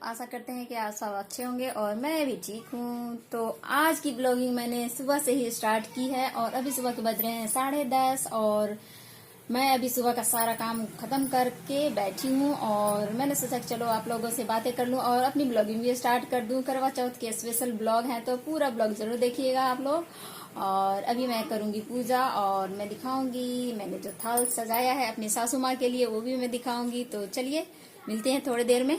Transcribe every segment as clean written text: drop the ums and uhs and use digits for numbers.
आशा करते हैं कि आप सब अच्छे होंगे और मैं भी ठीक हूँ। तो आज की ब्लॉगिंग मैंने सुबह से ही स्टार्ट की है और अभी सुबह के बज रहे हैं 10:30 और मैं अभी सुबह का सारा काम खत्म करके बैठी हूँ और मैंने सोचा कि चलो आप लोगों से बातें कर लूँ और अपनी ब्लॉगिंग भी स्टार्ट कर दूँ। करवा चौथ के स्पेशल ब्लॉग है तो पूरा ब्लॉग जरूर देखिएगा आप लोग। और अभी मैं करूंगी पूजा और मैं दिखाऊंगी मैंने जो थाल सजाया है अपनी सासू माँ के लिए, वो भी मैं दिखाऊंगी। तो चलिए मिलते हैं थोड़ी देर में।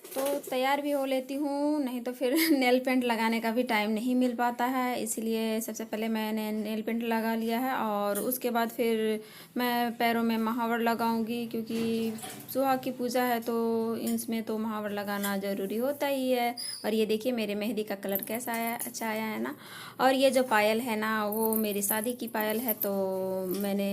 तो तैयार भी हो लेती हूँ, नहीं तो फिर नेल पेंट लगाने का भी टाइम नहीं मिल पाता है, इसलिए सबसे पहले मैंने नेल पेंट लगा लिया है और उसके बाद फिर मैं पैरों में महावर लगाऊंगी, क्योंकि सुहाग की पूजा है तो इसमें तो महावर लगाना ज़रूरी होता ही है। और ये देखिए मेरे मेहंदी का कलर कैसा आया, अच्छा आया है ना। और ये जो पायल है ना वो मेरी शादी की पायल है, तो मैंने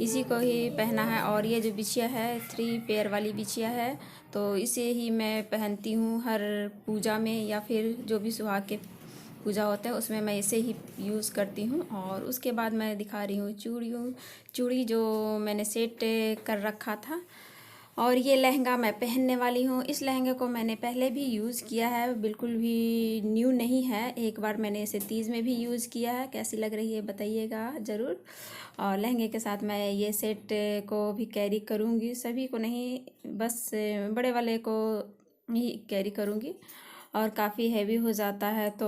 इसी को ही पहना है। और ये जो बिछिया है 3 पेयर वाली बिछिया है, तो इसे ही मैं पहनती हूँ हर पूजा में, या फिर जो भी सुहाग के पूजा होते हैं उसमें मैं इसे ही यूज़ करती हूँ। और उसके बाद मैं दिखा रही हूँ चूड़ी जो मैंने सेट कर रखा था। और ये लहंगा मैं पहनने वाली हूँ। इस लहंगे को मैंने पहले भी यूज़ किया है, बिल्कुल भी न्यू नहीं है। एक बार मैंने इसे तीज में भी यूज़ किया है, कैसी लग रही है बताइएगा ज़रूर। और लहंगे के साथ मैं ये सेट को भी कैरी करूँगी, सभी को नहीं, बस बड़े वाले को ही कैरी करूँगी। और काफ़ी हैवी हो जाता है तो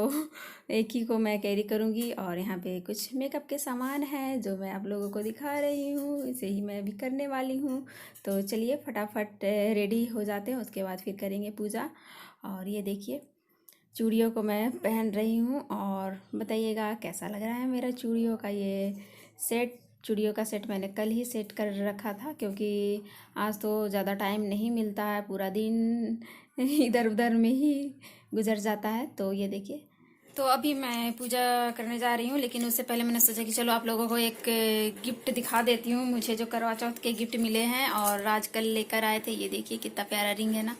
एक ही को मैं कैरी करूँगी। और यहाँ पे कुछ मेकअप के सामान हैं जो मैं आप लोगों को दिखा रही हूँ, इसे ही मैं भी करने वाली हूँ। तो चलिए फटाफट रेडी हो जाते हैं, उसके बाद फिर करेंगे पूजा। और ये देखिए चूड़ियों को मैं पहन रही हूँ और बताइएगा कैसा लग रहा है मेरा चूड़ियों का ये सेट। चूड़ियों का सेट मैंने कल ही सेट कर रखा था, क्योंकि आज तो ज़्यादा टाइम नहीं मिलता है, पूरा दिन इधर उधर में ही गुजर जाता है। तो ये देखिए, तो अभी मैं पूजा करने जा रही हूँ, लेकिन उससे पहले मैंने सोचा कि चलो आप लोगों को एक गिफ्ट दिखा देती हूँ, मुझे जो करवा चौथ के गिफ्ट मिले हैं और आज कल लेकर आए थे। ये देखिए कितना प्यारा रिंग है ना,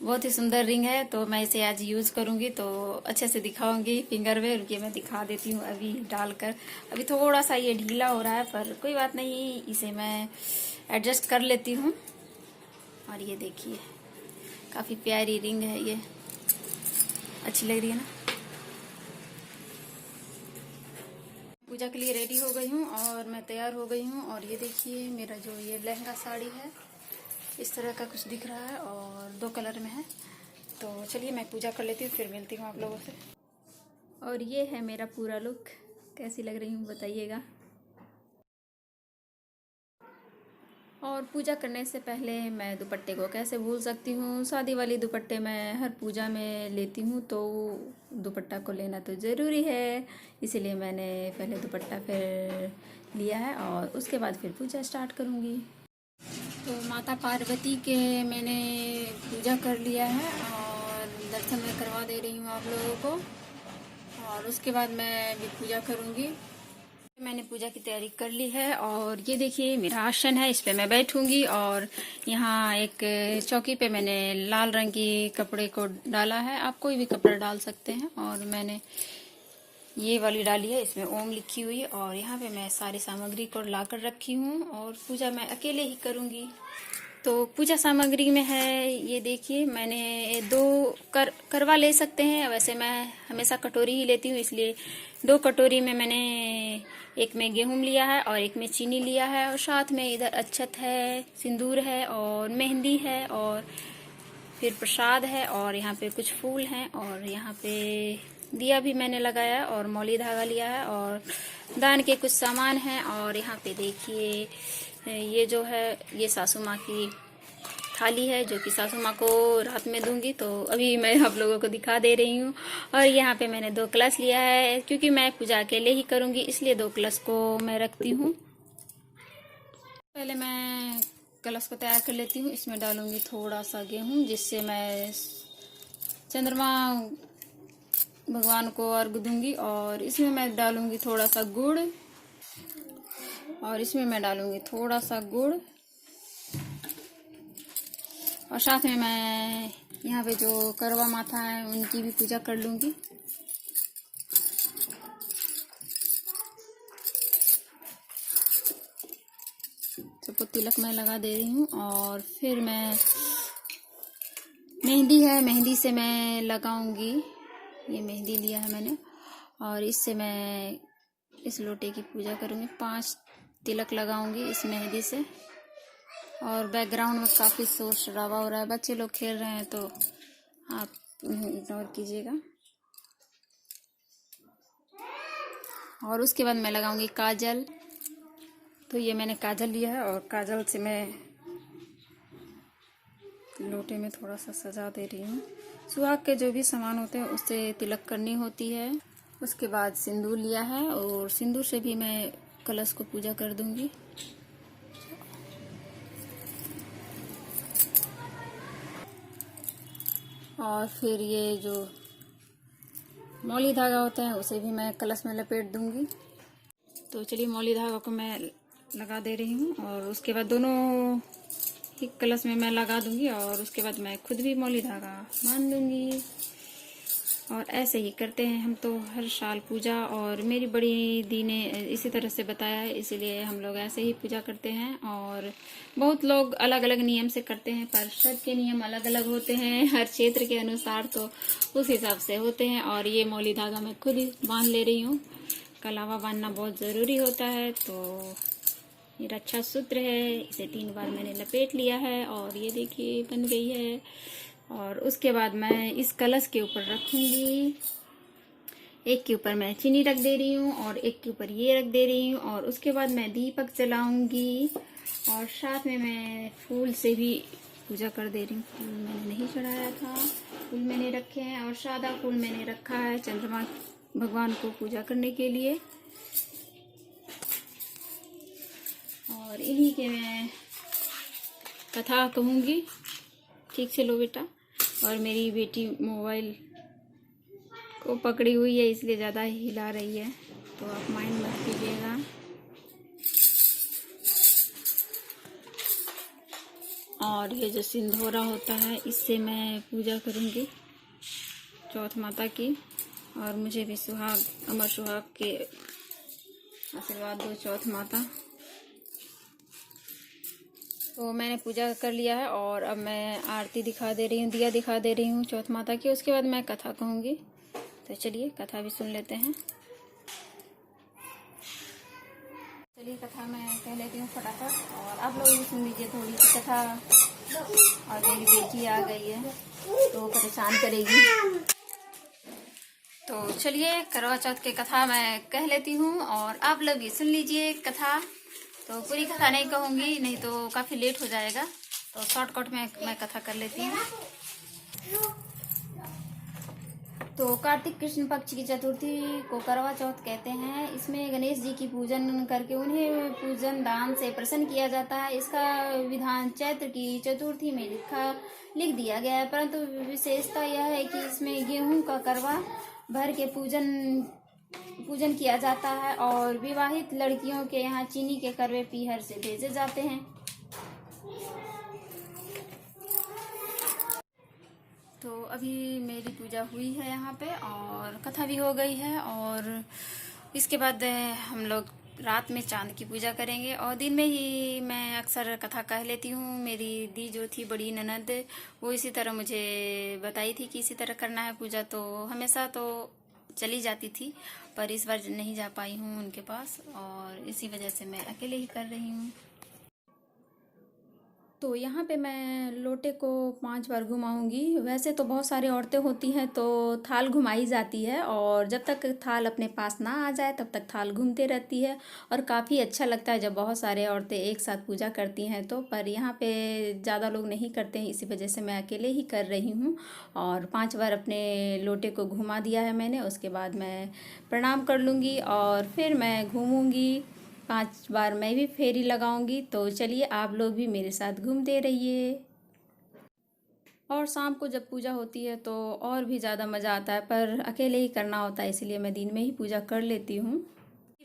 बहुत ही सुंदर रिंग है। तो मैं इसे आज यूज़ करूँगी तो अच्छे से दिखाऊंगी फिंगर में। रुकिए मैं दिखा देती हूँ अभी डालकर। अभी थोड़ा सा ये ढीला हो रहा है पर कोई बात नहीं, इसे मैं एडजस्ट कर लेती हूँ। और ये देखिए काफ़ी प्यारी रिंग है, ये अच्छी लग रही है ना। पूजा के लिए रेडी हो गई हूँ और मैं तैयार हो गई हूँ। और ये देखिए मेरा जो ये लहंगा साड़ी है इस तरह का कुछ दिख रहा है और 2 कलर में है। तो चलिए मैं पूजा कर लेती हूँ, फिर मिलती हूँ आप लोगों से। और ये है मेरा पूरा लुक, कैसी लग रही हूँ बताइएगा। और पूजा करने से पहले मैं दुपट्टे को कैसे भूल सकती हूँ, शादी वाली दुपट्टे मैं हर पूजा में लेती हूँ, तो दुपट्टा को लेना तो ज़रूरी है, इसीलिए मैंने पहले दुपट्टा फिर लिया है और उसके बाद फिर पूजा स्टार्ट करूँगी। तो माता पार्वती के मैंने पूजा कर लिया है और दर्शन मैं करवा दे रही हूँ आप लोगों को। और उसके बाद मैं भी पूजा करूँगी। मैंने पूजा की तैयारी कर ली है और ये देखिए मेरा आसन है, इस पे मैं बैठूंगी। और यहाँ एक चौकी पे मैंने लाल रंग की कपड़े को डाला है, आप कोई भी कपड़ा डाल सकते हैं। और मैंने ये वाली डाली है, इसमें ओम लिखी हुई है। और यहाँ पे मैं सारी सामग्री को ला कर रखी हूँ और पूजा मैं अकेले ही करूँगी। तो पूजा सामग्री में है, ये देखिए मैंने 2 करवा ले सकते हैं, वैसे मैं हमेशा कटोरी ही लेती हूँ, इसलिए 2 कटोरी में मैंने एक में गेहूं लिया है और एक में चीनी लिया है। और साथ में इधर अक्षत है, सिंदूर है और मेहंदी है और फिर प्रसाद है और यहाँ पे कुछ फूल हैं और यहाँ पे दिया भी मैंने लगाया और मौली धागा लिया है और दान के कुछ सामान हैं। और यहाँ पे देखिए ये जो है ये सासू माँ की थाली है, जो कि सासू माँ को रात में दूंगी, तो अभी मैं आप लोगों को दिखा दे रही हूँ। और यहाँ पे मैंने 2 कलश लिया है, क्योंकि मैं पूजा अकेले ही करूँगी इसलिए 2 कलश को मैं रखती हूँ। पहले मैं कलश को तैयार कर लेती हूँ, इसमें डालूंगी थोड़ा सा गेहूँ, जिससे मैं चंद्रमा भगवान को अर्घ दूंगी। और इसमें मैं डालूंगी थोड़ा सा गुड़, और इसमें मैं डालूंगी थोड़ा सा गुड़। और साथ में मैं यहाँ पे जो करवा माता है उनकी भी पूजा कर लूंगी। सबको तिलक मैं लगा दे रही हूँ और फिर मैं मेहंदी है, मेहंदी से मैं लगाऊंगी। ये मेहंदी लिया है मैंने और इससे मैं इस लोटे की पूजा करूंगी। 5 तिलक लगाऊंगी इस मेहंदी से। और बैकग्राउंड में काफ़ी शोर शराबा हो रहा है, बच्चे लोग खेल रहे हैं तो आप उन्हें इग्नोर कीजिएगा। और उसके बाद मैं लगाऊंगी काजल। तो ये मैंने काजल लिया है और काजल से मैं लोटे में थोड़ा सा सजा दे रही हूँ। सुहाग के जो भी सामान होते हैं उससे तिलक करनी होती है। उसके बाद सिंदूर लिया है और सिंदूर से भी मैं कलश को पूजा कर दूंगी। और फिर ये जो मौली धागा होता है उसे भी मैं कलश में लपेट दूंगी। तो चलिए मौली धागा को मैं लगा दे रही हूँ और उसके बाद दोनों ही कलश में मैं लगा दूंगी और उसके बाद मैं खुद भी मौली धागा बांध दूंगी। और ऐसे ही करते हैं हम तो हर साल पूजा। और मेरी बड़ी दी ने इसी तरह से बताया है, इसीलिए हम लोग ऐसे ही पूजा करते हैं। और बहुत लोग अलग अलग नियम से करते हैं, पर सबके नियम अलग अलग होते हैं हर क्षेत्र के अनुसार, तो उस हिसाब से होते हैं। और ये मौली धागा मैं खुद ही बांध ले रही हूँ। कलावा बांधना बहुत ज़रूरी होता है। तो ये रक्षा सूत्र है, इसे 3 बार मैंने लपेट लिया है और ये देखिए बन गई है। और उसके बाद मैं इस कलश के ऊपर रखूंगी। एक के ऊपर मैं चीनी रख दे रही हूँ और एक के ऊपर ये रख दे रही हूँ। और उसके बाद मैं दीपक जलाऊंगी और साथ में मैं फूल से भी पूजा कर दे रही हूँ। फूल मैंने नहीं चढ़ाया था, फूल मैंने रखे हैं और सादा फूल मैंने रखा है चंद्रमा भगवान को पूजा करने के लिए। और इन्हीं के मैं कथा कहूँगी। ठीक से लो बेटा। और मेरी बेटी मोबाइल को पकड़ी हुई है इसलिए ज़्यादा हिला रही है, तो आप माइंड मत कीजिएगा। और ये जो सिंधोरा होता है इससे मैं पूजा करूँगी चौथ माता की। और मुझे भी सुहाग, अमर सुहाग के आशीर्वाद दो चौथ माता। तो मैंने पूजा कर लिया है और अब मैं आरती दिखा दे रही हूँ, दिया दिखा दे रही हूँ चौथ माता की। उसके बाद मैं कथा कहूँगी। तो चलिए कथा भी सुन लेते हैं। चलिए कथा मैं कह लेती हूँ फटाफट और आप लोग भी सुन लीजिए थोड़ी सी कथा। और मेरी बेटी आ गई है तो परेशान करेगी। तो चलिए करवा चौथ की कथा मैं कह लेती हूँ और आप लोग भी सुन लीजिए कथा। तो पूरी कथा नहीं कहूँगी, नहीं तो काफ़ी लेट हो जाएगा, तो शॉर्टकट में मैं कथा कर लेती हूँ। तो कार्तिक कृष्ण पक्ष की चतुर्थी को करवा चौथ कहते हैं। इसमें गणेश जी की पूजन करके उन्हें पूजन दान से प्रसन्न किया जाता है। इसका विधान चैत्र की चतुर्थी में लिख दिया गया है, परंतु विशेषता यह है कि इसमें गेहूं का करवा भर के पूजन किया जाता है और विवाहित लड़कियों के यहाँ चीनी के करवे पीहर से भेजे जाते हैं। तो अभी मेरी पूजा हुई है यहाँ पे और कथा भी हो गई है। और इसके बाद हम लोग रात में चांद की पूजा करेंगे और दिन में ही मैं अक्सर कथा कह लेती हूँ। मेरी दी जो थी बड़ी ननद, वो इसी तरह मुझे बताई थी कि इसी तरह करना है पूजा, तो हमेशा तो चली जाती थी, पर इस बार नहीं जा पाई हूँ उनके पास और इसी वजह से मैं अकेले ही कर रही हूँ। तो यहाँ पे मैं लोटे को 5 बार घुमाऊंगी। वैसे तो बहुत सारी औरतें होती हैं तो थाल घुमाई जाती है और जब तक थाल अपने पास ना आ जाए तब तक थाल घूमते रहती है और काफ़ी अच्छा लगता है जब बहुत सारे औरतें एक साथ पूजा करती हैं तो। पर यहाँ पे ज़्यादा लोग नहीं करते हैं, इसी वजह से मैं अकेले ही कर रही हूँ। और 5 बार अपने लोटे को घुमा दिया है मैंने। उसके बाद मैं प्रणाम कर लूँगी और फिर मैं घूमूँगी। 5 बार मैं भी फेरी लगाऊंगी। तो चलिए आप लोग भी मेरे साथ घूमते रहिए। और शाम को जब पूजा होती है तो और भी ज़्यादा मज़ा आता है, पर अकेले ही करना होता है, इसलिए मैं दिन में ही पूजा कर लेती हूँ।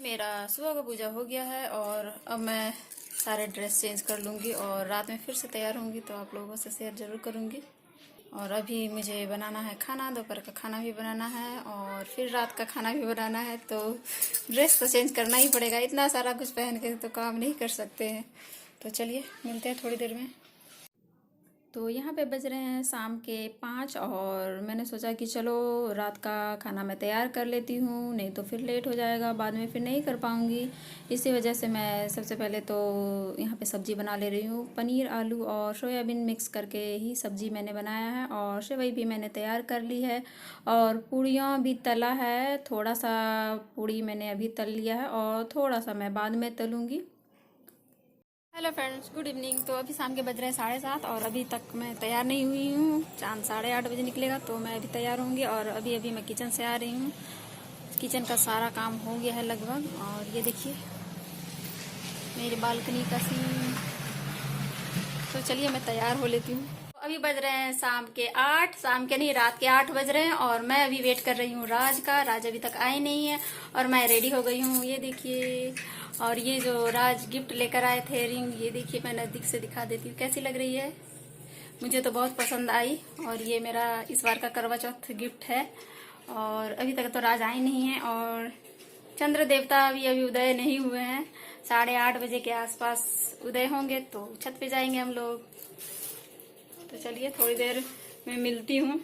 मेरा सुबह का पूजा हो गया है और अब मैं सारे ड्रेस चेंज कर लूँगी और रात में फिर से तैयार होंगी तो आप लोगों से शेयर ज़रूर करूँगी। और अभी मुझे बनाना है खाना, दोपहर का खाना भी बनाना है और फिर रात का खाना भी बनाना है, तो ड्रेस तो चेंज करना ही पड़ेगा। इतना सारा कुछ पहन के तो काम नहीं कर सकते हैं। तो चलिए मिलते हैं थोड़ी देर में। तो यहाँ पे बज रहे हैं शाम के 5 और मैंने सोचा कि चलो रात का खाना मैं तैयार कर लेती हूँ, नहीं तो फिर लेट हो जाएगा, बाद में फिर नहीं कर पाऊँगी। इसी वजह से मैं सबसे पहले तो यहाँ पे सब्ज़ी बना ले रही हूँ। पनीर, आलू और सोयाबीन मिक्स करके ही सब्ज़ी मैंने बनाया है और सेवई भी मैंने तैयार कर ली है और पूड़ियाँ भी तला है। थोड़ा सा पूड़ी मैंने अभी तल लिया है और थोड़ा सा मैं बाद में तलूँगी। Hello friends, good evening. तो अभी शाम के बज रहे हैं 7:30 और अभी तक मैं तैयार नहीं हुई हूँ। चांद 8:30 बजे निकलेगा तो मैं अभी तैयार होंगी और अभी मैं किचन से आ रही हूँ। किचन का सारा काम हो गया है लगभग और ये देखिए मेरी बालकनी का सीन। तो चलिए मैं तैयार हो लेती हूँ। अभी बज रहे हैं शाम के 8, शाम के नहीं रात के 8 बज रहे हैं और मैं अभी वेट कर रही हूँ राज का। राज अभी तक आए नहीं है और मैं रेडी हो गई हूँ, ये देखिए। और ये जो राज गिफ्ट लेकर आए थे रिंग, ये देखिए मैं नज़दीक से दिखा देती हूँ कैसी लग रही है। मुझे तो बहुत पसंद आई और ये मेरा इस बार का करवा चौथ गिफ्ट है। और अभी तक तो राज आए नहीं है और चंद्र देवता अभी उदय नहीं हुए हैं। 8:30 बजे के आसपास उदय होंगे तो छत पे जाएंगे हम लोग। तो चलिए थोड़ी देर में मिलती हूँ।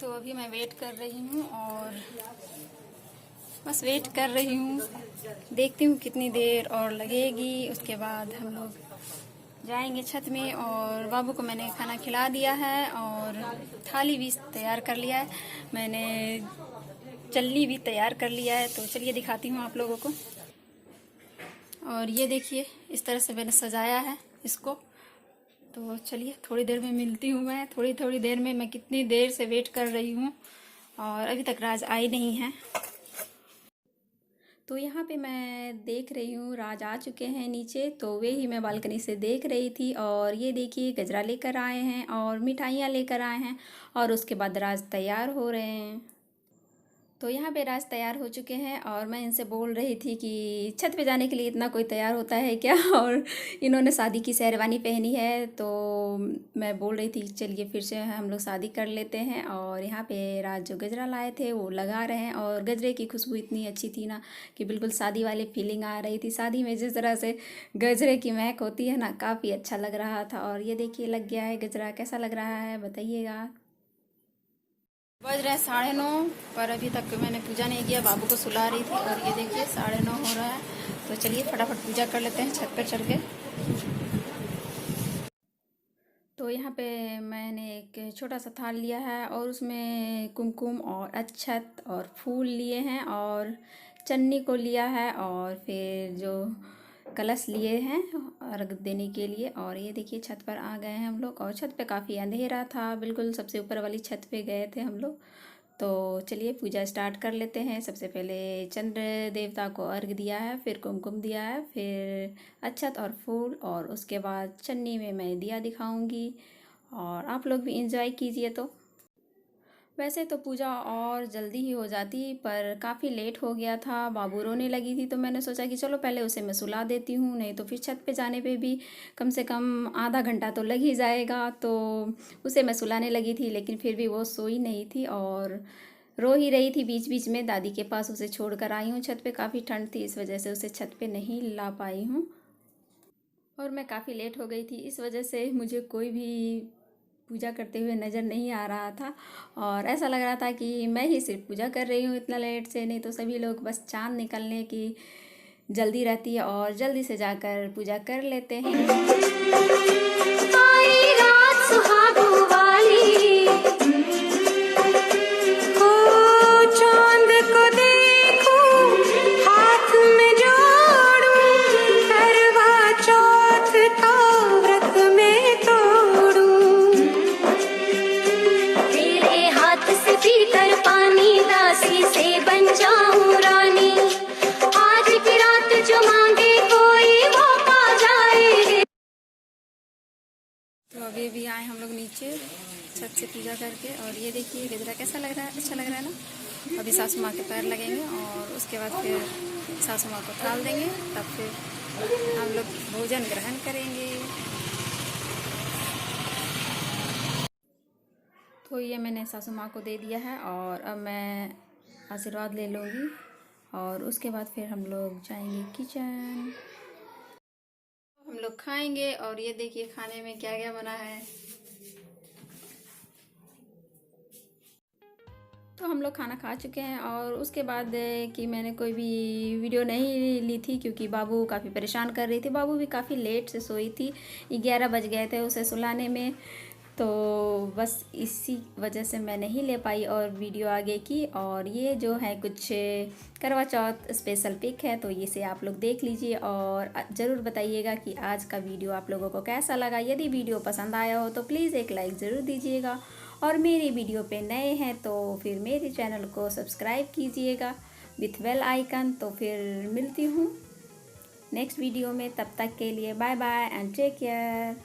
तो अभी मैं वेट कर रही हूँ और बस वेट कर रही हूँ, देखती हूँ कितनी देर और लगेगी। उसके बाद हम लोग जाएंगे छत में और बाबू को मैंने खाना खिला दिया है और थाली भी तैयार कर लिया है, मैंने चल्ली भी तैयार कर लिया है। तो चलिए दिखाती हूँ आप लोगों को। और ये देखिए इस तरह से मैंने सजाया है इसको। तो चलिए थोड़ी देर में मिलती हूँ मैं। थोड़ी देर में मैं कितनी देर से वेट कर रही हूँ और अभी तक राज आई नहीं है। तो यहाँ पे मैं देख रही हूँ राज आ चुके हैं नीचे, तो वे ही मैं बालकनी से देख रही थी। और ये देखिए गजरा लेकर आए हैं और मिठाइयाँ लेकर आए हैं और उसके बाद राज तैयार हो रहे हैं। तो यहाँ पे राज तैयार हो चुके हैं और मैं इनसे बोल रही थी कि छत पे जाने के लिए इतना कोई तैयार होता है क्या। और इन्होंने शादी की शेरवानी पहनी है तो मैं बोल रही थी चलिए फिर से हम लोग शादी कर लेते हैं। और यहाँ पे राज जो गजरा लाए थे वो लगा रहे हैं और गजरे की खुशबू इतनी अच्छी थी ना कि बिल्कुल शादी वाली फीलिंग आ रही थी। शादी में जिस तरह से गजरे की महक होती है ना, काफ़ी अच्छा लग रहा था। और ये देखिए लग गया है गजरा, कैसा लग रहा है बताइएगा। बज रहे हैं 9:30 पर अभी तक मैंने पूजा नहीं किया, बाबू को सुला रही थी। और ये देखिए 9:30 हो रहा है तो चलिए फटाफट पूजा कर लेते हैं छत पर चढ़ के। तो यहाँ पे मैंने एक छोटा सा थाल लिया है और उसमें कुमकुम और अक्षत और फूल लिए हैं और चन्नी को लिया है और फिर जो कलश लिए हैं अर्घ देने के लिए। और ये देखिए छत पर आ गए हैं हम लोग और छत पे काफ़ी अंधेरा था, बिल्कुल सबसे ऊपर वाली छत पे गए थे हम लोग। तो चलिए पूजा स्टार्ट कर लेते हैं। सबसे पहले चंद्र देवता को अर्घ दिया है, फिर कुमकुम दिया है, फिर अक्षत और फूल और उसके बाद चन्नी में मैं दिया दिखाऊंगी और आप लोग भी इंजॉय कीजिए। तो वैसे तो पूजा और जल्दी ही हो जाती पर काफ़ी लेट हो गया था, बाबू रोने लगी थी तो मैंने सोचा कि चलो पहले उसे मैं सुला देती हूँ, नहीं तो फिर छत पे जाने पे भी कम से कम आधा घंटा तो लग ही जाएगा। तो उसे मैं सुलाने लगी थी लेकिन फिर भी वो सोई नहीं थी और रो ही रही थी। बीच बीच में दादी के पास उसे छोड़ कर आई हूँ, छत पे काफ़ी ठंड थी इस वजह से उसे छत पे नहीं ला पाई हूँ और मैं काफ़ी लेट हो गई थी, इस वजह से मुझे कोई भी पूजा करते हुए नज़र नहीं आ रहा था और ऐसा लग रहा था कि मैं ही सिर्फ पूजा कर रही हूँ इतना लेट से, नहीं तो सभी लोग बस चांद निकलने की जल्दी रहती है और जल्दी से जाकर पूजा कर लेते हैं। आई रात सुहागों वाली, चांद को देखूं हाथ में जोड़ूं, करवा चौथ का व्रत में तोड़ूं, तेरे हाथ से पीकर पानी दासी से बन जाऊं रानी, आज की रात जो मांगे कोई वो पा जाए। तो अभी भी आए हम लोग नीचे छत से पूजा करके और ये देखिए गजरा कैसा लग रहा है, अच्छा लग रहा है ना। अभी सासू माँ के पैर लगेंगे और उसके बाद फिर सासू माँ को थाल देंगे, तब फिर हम लोग भोजन ग्रहण करेंगे। तो ये मैंने सासू माँ को दे दिया है और अब मैं आशीर्वाद ले लूँगी और उसके बाद फिर हम लोग जाएंगे किचन, हम लोग खाएंगे। और ये देखिए खाने में क्या क्या बना है, तो हम लोग खाना खा चुके हैं और उसके बाद कि मैंने कोई भी वीडियो नहीं ली थी क्योंकि बाबू काफ़ी परेशान कर रही थी। बाबू भी काफ़ी लेट से सोई थी, 11 बज गए थे उसे सुलाने में। तो बस इसी वजह से मैं नहीं ले पाई और वीडियो आगे की। और ये जो है कुछ करवा चौथ स्पेशल पिक है, तो इसे आप लोग देख लीजिए और ज़रूर बताइएगा कि आज का वीडियो आप लोगों को कैसा लगा। यदि वीडियो पसंद आया हो तो प्लीज़ एक लाइक ज़रूर दीजिएगा और मेरी वीडियो पे नए हैं तो फिर मेरे चैनल को सब्सक्राइब कीजिएगा विथ बेल आइकन। तो फिर मिलती हूँ नेक्स्ट वीडियो में, तब तक के लिए bye bye and take care.